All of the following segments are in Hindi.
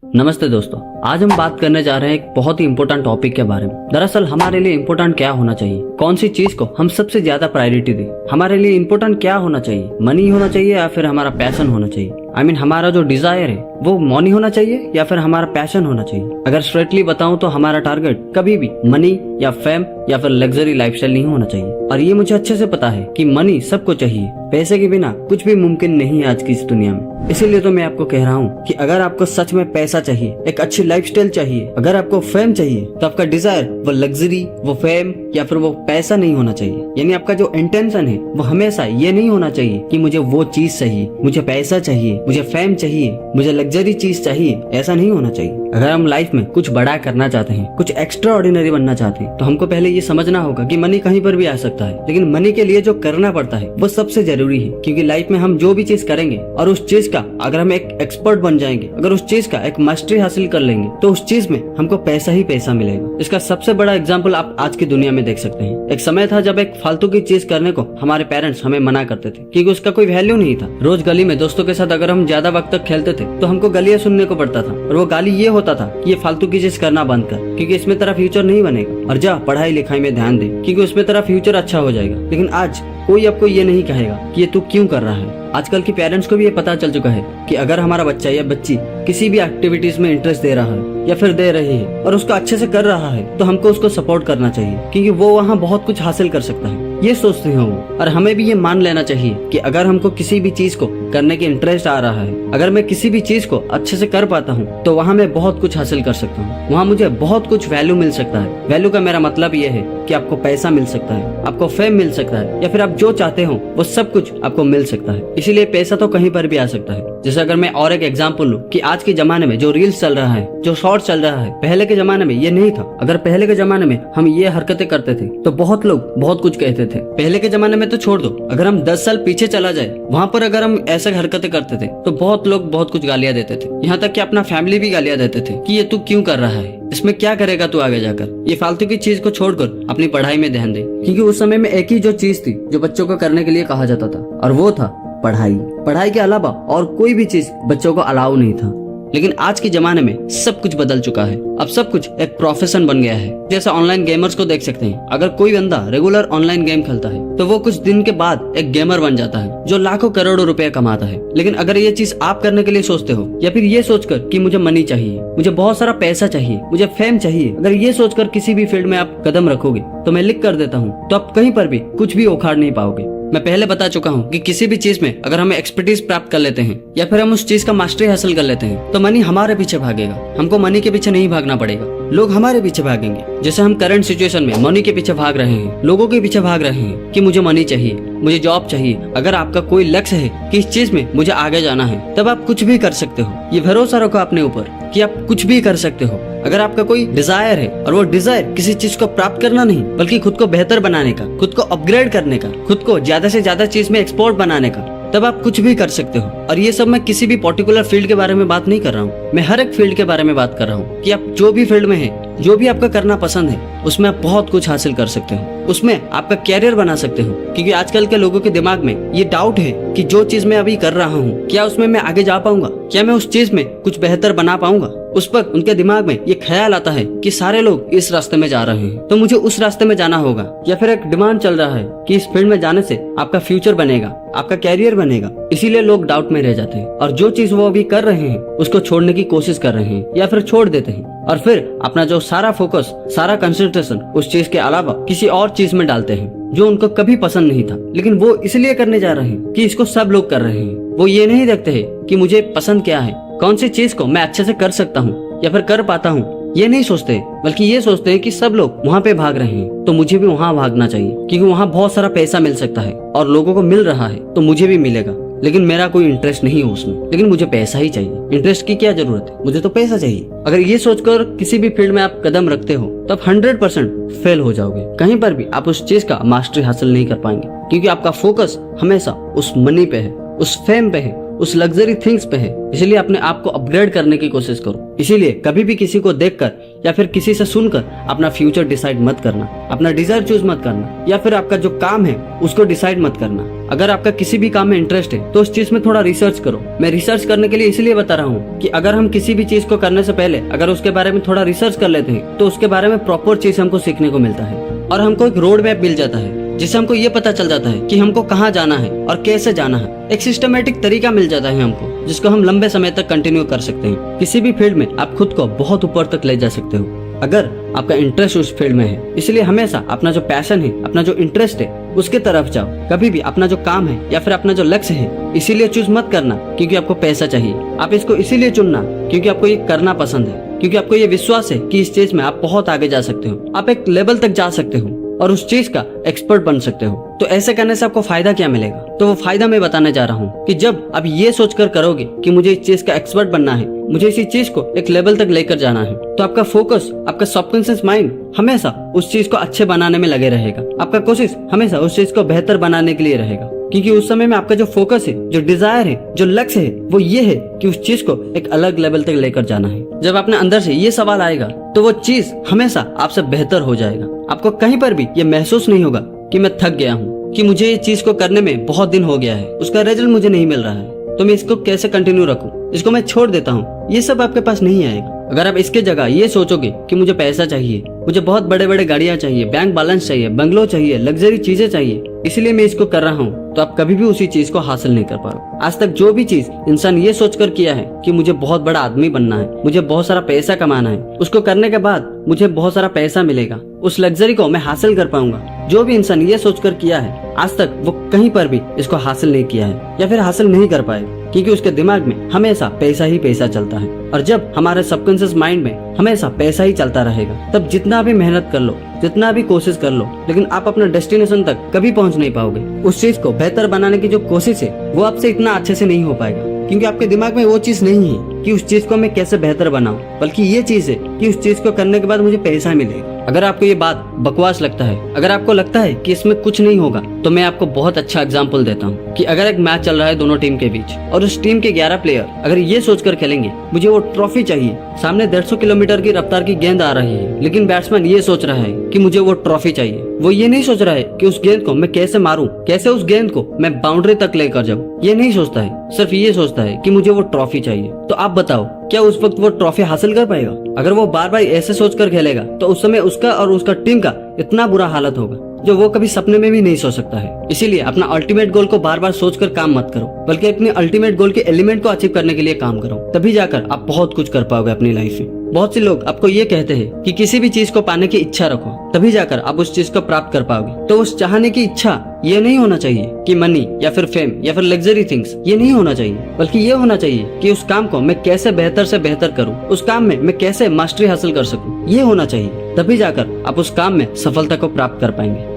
नमस्ते दोस्तों, आज हम बात करने जा रहे हैं एक बहुत ही इम्पोर्टेंट टॉपिक के बारे में। दरअसल हमारे लिए इम्पोर्टेंट क्या होना चाहिए, कौन सी चीज को हम सबसे ज्यादा प्रायोरिटी दें। हमारे लिए इम्पोर्टेंट क्या होना चाहिए, मनी होना चाहिए या फिर हमारा पैशन होना चाहिए। हमारा जो डिजायर है वो मनी होना चाहिए या फिर हमारा पैशन होना चाहिए। अगर स्ट्रेटली बताऊं तो हमारा टारगेट कभी भी मनी या फेम या फिर लग्जरी लाइफस्टाइल नहीं होना चाहिए। और ये मुझे अच्छे से पता है कि मनी सबको चाहिए, पैसे के बिना कुछ भी मुमकिन नहीं है आज की इस दुनिया में। इसीलिए तो मैं आपको कह रहा हूँ कि अगर आपको सच में पैसा चाहिए, एक अच्छी लाइफस्टाइल चाहिए, अगर आपको फेम चाहिए, तो आपका डिजायर वो लग्जरी, वो फेम या फिर वो पैसा नहीं होना चाहिए। यानी आपका जो इंटेंशन है वो हमेशा ये नहीं होना चाहिए कि मुझे वो चीज चाहिए, मुझे पैसा चाहिए, मुझे फेम चाहिए, मुझे लग्जरी चीज चाहिए। ऐसा नहीं होना चाहिए। अगर हम लाइफ में कुछ बड़ा करना चाहते हैं, कुछ एक्स्ट्रा ऑर्डिनरी बनना चाहते हैं, तो हमको पहले ये समझना होगा कि मनी कहीं पर भी आ सकता है, लेकिन मनी के लिए जो करना पड़ता है वो सबसे जरूरी है। क्योंकि लाइफ में हम जो भी चीज करेंगे और उस चीज का अगर हम एक एक्सपर्ट बन जाएंगे, अगर उस चीज का एक मास्टरी हासिल कर लेंगे, तो उस चीज में हमको पैसा ही पैसा मिलेगा। इसका सबसे बड़ा एग्जाम्पल आप आज की दुनिया में देख सकते हैं। एक समय था जब एक फालतू की चीज करने को हमारे पेरेंट्स हमें मना करते थे क्योंकि उसका कोई वैल्यू नहीं था। रोज गली में दोस्तों के साथ अगर हम ज्यादा वक्त तक खेलते थे तो हमको गालियां सुनने को पड़ता था, और वो गाली ये होता था कि ये फालतू की चीज करना बंद कर, क्योंकि इसमें तेरा फ्यूचर नहीं बनेगा, और जा पढ़ाई लिखाई में ध्यान दे क्योंकि उसमें तेरा फ्यूचर अच्छा हो जाएगा। लेकिन आज कोई आपको ये नहीं कहेगा कि ये तू क्यों कर रहा है। आजकल के पेरेंट्स को भी ये पता चल चुका है कि अगर हमारा बच्चा या बच्ची किसी भी एक्टिविटीज में इंटरेस्ट दे रहा है या फिर दे रही है और उसको अच्छे से कर रहा है, तो हमको उसको सपोर्ट करना चाहिए क्योंकि वो वहाँ बहुत कुछ हासिल कर सकता है, ये सोचते हैं वो। और हमें भी ये मान लेना चाहिए कि अगर हमको किसी भी चीज को करने की इंटरेस्ट आ रहा है, अगर मैं किसी भी चीज को अच्छे से कर पाता हूँ, तो वहाँ मैं बहुत कुछ हासिल कर सकता हूँ, वहाँ मुझे बहुत कुछ वैल्यू मिल सकता है। वैल्यू का मेरा मतलब ये है कि आपको पैसा मिल सकता है, आपको फेम मिल सकता है, या फिर आप जो चाहते हो वो सब कुछ आपको मिल सकता है। इसीलिए पैसा तो कहीं पर भी आ सकता है। जैसे अगर मैं और एक एग्जांपल लूं कि आज के जमाने में जो रील्स चल रहा है, जो शॉर्ट्स चल रहा है, पहले के जमाने में ये नहीं था। अगर पहले के जमाने में हम ये हरकतें करते थे तो बहुत लोग बहुत कुछ कहते थे। पहले के जमाने में तो छोड़ दो, अगर हम 10 साल पीछे चला जाए, वहाँ पर अगर हम ऐसे हरकतें करते थे तो बहुत लोग बहुत कुछ गालियां देते थे। यहाँ तक कि अपना फैमिली भी गालियां देते थे कि ये तू क्यों कर रहा है, इसमें क्या करेगा तू आगे जाकर, ये फालतू की चीज को छोड़कर अपनी पढ़ाई में ध्यान दे। क्योंकि उस समय में एक ही जो चीज थी जो बच्चों को करने के लिए कहा जाता था, और वो था पढ़ाई। पढ़ाई के अलावा और कोई भी चीज बच्चों को अलाउ नहीं था। लेकिन आज के जमाने में सब कुछ बदल चुका है। अब सब कुछ एक प्रोफेशन बन गया है। जैसे ऑनलाइन गेमर्स को देख सकते हैं। अगर कोई बंदा रेगुलर ऑनलाइन गेम खेलता है तो वो कुछ दिन के बाद एक गेमर बन जाता है जो लाखों करोड़ों रुपए कमाता है। लेकिन अगर ये चीज आप करने के लिए सोचते हो, या फिर ये सोचकर कि मुझे मनी चाहिए, मुझे बहुत सारा पैसा चाहिए, मुझे फेम चाहिए, अगर ये सोचकर किसी भी फील्ड में आप कदम रखोगे तो मैं लिख कर देता हूँ, तो आप कहीं पर भी कुछ भी उखाड़ नहीं पाओगे। मैं पहले बता चुका हूँ कि किसी भी चीज में अगर हम एक्सपर्टीज प्राप्त कर लेते हैं या फिर हम उस चीज का मास्टरी हासिल कर लेते हैं, तो मनी हमारे पीछे भागेगा। हमको मनी के पीछे नहीं भागना पड़ेगा, लोग हमारे पीछे भागेंगे। जैसे हम करंट सिचुएशन में मनी के पीछे भाग रहे हैं, लोगों के पीछे भाग रहे हैं कि मुझे मनी चाहिए, मुझे जॉब चाहिए। अगर आपका कोई लक्ष्य है कि इस चीज में मुझे आगे जाना है, तब आप कुछ भी कर सकते हो। ये भरोसा रखो अपने ऊपर कि आप कुछ भी कर सकते हो। अगर आपका कोई डिजायर है और वो डिजायर किसी चीज को प्राप्त करना नहीं, बल्कि खुद को बेहतर बनाने का, खुद को अपग्रेड करने का, खुद को ज्यादा से ज्यादा चीज में एक्सपोर्ट बनाने का, तब आप कुछ भी कर सकते हो। और ये सब मैं किसी भी पर्टिकुलर फील्ड के बारे में बात नहीं कर रहा हूँ, मैं हर एक फील्ड के बारे में बात कर रहा हूँ कि आप जो भी फील्ड में है, जो भी आपका करना पसंद है, उसमें आप बहुत कुछ हासिल कर सकते हो, उसमें आपका कैरियर बना सकते हो। क्योंकि आजकल के लोगों के दिमाग में ये डाउट है कि जो चीज मैं अभी कर रहा हूँ, क्या उसमें मैं आगे जा पाऊंगा, क्या मैं उस चीज में कुछ बेहतर बना पाऊंगा। उस वक्त उनके दिमाग में ये ख्याल आता है कि सारे लोग इस रास्ते में जा रहे हैं, तो मुझे उस रास्ते में जाना होगा। या फिर एक डिमांड चल रहा है कि इस फील्ड में जाने से आपका फ्यूचर बनेगा, आपका कैरियर बनेगा। इसीलिए लोग डाउट में रह जाते हैं और जो चीज वो अभी कर रहे हैं उसको छोड़ने की कोशिश कर रहे हैं या फिर छोड़ देते हैं, और फिर अपना जो सारा फोकस, सारा कंसंट्रेशन उस चीज के अलावा किसी और चीज में डालते हैं जो उनको कभी पसंद नहीं था, लेकिन वो इसलिए करने जा रहे हैं कि इसको सब लोग कर रहे हैं। वो ये नहीं देखते हैं कि मुझे पसंद क्या है, कौन सी चीज को मैं अच्छे से कर सकता हूँ या फिर कर पाता हूँ, ये नहीं सोचते, बल्कि ये सोचते हैं कि सब लोग वहाँ पे भाग रहे हैं तो मुझे भी वहाँ भागना चाहिए, क्योंकि वहाँ बहुत सारा पैसा मिल सकता है और लोगों को मिल रहा है तो मुझे भी मिलेगा। लेकिन मेरा कोई इंटरेस्ट नहीं है उसमें, लेकिन मुझे पैसा ही चाहिए। इंटरेस्ट की क्या जरूरत है, मुझे तो पैसा चाहिए। अगर ये सोचकर किसी भी फील्ड में आप कदम रखते हो तो आप 100% फेल हो जाओगे। कहीं पर भी आप उस चीज का मास्टरी हासिल नहीं कर पाएंगे, क्योंकि आपका फोकस हमेशा उस मनी पे है, उस फेम पे है, उस लग्जरी थिंग्स पे है, इसीलिए अपने आप को अपग्रेड करने की कोशिश करो। इसीलिए कभी भी किसी को देखकर या फिर किसी से सुनकर अपना फ्यूचर डिसाइड मत करना, अपना डिजायर चूज मत करना, या फिर आपका जो काम है उसको डिसाइड मत करना। अगर आपका किसी भी काम में इंटरेस्ट है तो उस चीज में थोड़ा रिसर्च करो। मैं रिसर्च करने के लिए इसलिए बता रहा हूँ कि अगर हम किसी भी चीज को करने से पहले अगर उसके बारे में थोड़ा रिसर्च कर लेते हैं तो उसके बारे में प्रॉपर चीज हमको सीखने को मिलता है और हमको एक रोड मैप मिल जाता है जिससे हमको ये पता चल जाता है कि हमको कहाँ जाना है और कैसे जाना है। एक सिस्टमेटिक तरीका मिल जाता है हमको जिसको हम लंबे समय तक कंटिन्यू कर सकते हैं। किसी भी फील्ड में आप खुद को बहुत ऊपर तक ले जा सकते हो अगर आपका इंटरेस्ट उस फील्ड में है। इसलिए हमेशा अपना जो पैशन है, अपना जो इंटरेस्ट है उसके तरफ जाओ। कभी भी अपना जो काम है या फिर अपना जो लक्ष्य है इसीलिए चूज मत करना क्योंकि आपको पैसा चाहिए। आप इसको इसीलिए चुनना क्योंकि आपको ये करना पसंद है, क्योंकि आपको ये विश्वास है कि इस चीज में आप बहुत आगे जा सकते हो, आप एक लेवल तक जा सकते हो और उस चीज का एक्सपर्ट बन सकते हो। तो ऐसे करने से आपको फायदा क्या मिलेगा? तो वो फायदा मैं बताने जा रहा हूँ कि जब आप ये सोचकर करोगे कि मुझे इस चीज का एक्सपर्ट बनना है, मुझे इसी चीज को एक लेवल तक लेकर जाना है, तो आपका फोकस, आपका सबकॉन्शियस माइंड हमेशा उस चीज को अच्छे बनाने में लगे रहेगा। आपका कोशिश हमेशा उस चीज को बेहतर बनाने के लिए रहेगा क्योंकि उस समय में आपका जो फोकस है, जो डिजायर है, जो लक्ष्य है वो ये है कि उस चीज को एक अलग लेवल तक लेकर जाना है। जब अपने अंदर से ये सवाल आएगा तो वो चीज हमेशा आपसे बेहतर हो जाएगा। आपको कहीं पर भी ये महसूस नहीं होगा कि मैं थक गया हूँ, कि मुझे ये चीज को करने में बहुत दिन हो गया है, उसका रिजल्ट मुझे नहीं मिल रहा है, तो मैं इसको कैसे कंटिन्यू रखूं, इसको मैं छोड़ देता हूँ। ये सब आपके पास नहीं आएगा। अगर आप इसके जगह ये सोचोगे कि मुझे पैसा चाहिए, मुझे बहुत बड़े बड़े गाड़ियां चाहिए, बैंक बैलेंस चाहिए, बंगलो चाहिए, लग्जरी चीजें चाहिए, इसलिए मैं इसको कर रहा हूँ, तो आप कभी भी उसी चीज को हासिल नहीं कर पाओगे। आज तक जो भी चीज इंसान ये सोचकर किया है कि मुझे बहुत बड़ा आदमी बनना है, मुझे बहुत सारा पैसा कमाना है, उसको करने के बाद मुझे बहुत सारा पैसा मिलेगा, उस लग्जरी को मैं हासिल कर पाऊंगा, जो भी इंसान ये सोचकर किया है आज तक वो कहीं पर भी इसको हासिल नहीं किया है या फिर हासिल नहीं कर पाए, क्योंकि उसके दिमाग में हमेशा पैसा ही पैसा चलता है। और जब हमारे सबकॉन्शियस माइंड में हमेशा पैसा ही चलता रहेगा तब जितना भी मेहनत कर लो, जितना भी कोशिश कर लो, लेकिन आप अपने डेस्टिनेशन तक कभी पहुंच नहीं पाओगे। उस चीज को बेहतर बनाने की जो कोशिश है वो आपसे इतना अच्छे से नहीं हो पाएगा क्योंकि आपके दिमाग में वो चीज नहीं है कि उस चीज को मैं कैसे बेहतर बनाऊं, बल्कि ये चीज है कि उस चीज को करने के बाद मुझे पैसा मिलेगा। अगर आपको ये बात बकवास लगता है, अगर आपको लगता है कि इसमें कुछ नहीं होगा, तो मैं आपको बहुत अच्छा एग्जांपल देता हूँ कि अगर एक मैच चल रहा है दोनों टीम के बीच और उस टीम के 11 प्लेयर अगर ये सोचकर खेलेंगे मुझे वो ट्रॉफी चाहिए, सामने 150 किलोमीटर की रफ्तार की गेंद आ रही है, लेकिन बैट्समैन ये सोच रहा है कि मुझे वो ट्रॉफी चाहिए, वो ये नहीं सोच रहा है कि उस गेंद को मैं कैसे मारूं, कैसे उस गेंद को मैं बाउंड्री तक लेकर जाऊं, ये नहीं सोचता है, सिर्फ ये सोचता है कि मुझे वो ट्रॉफी चाहिए। तो आप बताओ क्या उस वक्त वो ट्रॉफी हासिल कर पाएगा? अगर वो बार बार ऐसे सोचकर खेलेगा तो उस समय उसका और उसका टीम का इतना बुरा हालत होगा जो वो कभी सपने में भी नहीं सोच सकता है। इसीलिए अपना अल्टीमेट गोल को बार बार सोचकर काम मत करो, बल्कि अपने अल्टीमेट गोल के एलिमेंट को अचीव करने के लिए काम करो, तभी जाकर आप बहुत कुछ कर पाओगे अपनी लाइफ में। बहुत से लोग आपको ये कहते हैं कि किसी भी चीज को पाने की इच्छा रखो, तभी जाकर आप उस चीज को प्राप्त कर पाओगे। तो उस चाहने की इच्छा ये नहीं होना चाहिए कि मनी या फिर फेम या फिर लग्जरी थिंग्स, ये नहीं होना चाहिए, बल्कि ये होना चाहिए कि उस काम को मैं कैसे बेहतर से बेहतर करूं, उस काम में मैं कैसे मास्टरी हासिल कर सकूं, ये होना चाहिए। तभी जाकर आप उस काम में सफलता को प्राप्त कर पाएंगे।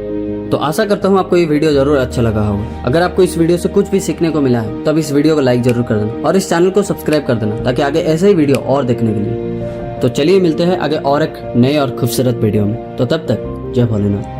तो आशा करता हूँ आपको ये वीडियो जरूर अच्छा लगा होगा। अगर आपको इस वीडियो से कुछ भी सीखने को मिला है तो अब इस वीडियो को लाइक जरूर कर देना और इस चैनल को सब्सक्राइब कर देना ताकि आगे ऐसे ही वीडियो और देखने के लिए। तो चलिए मिलते हैं आगे और एक नए और खूबसूरत वीडियो में। तो तब तक जय भोलेनाथ।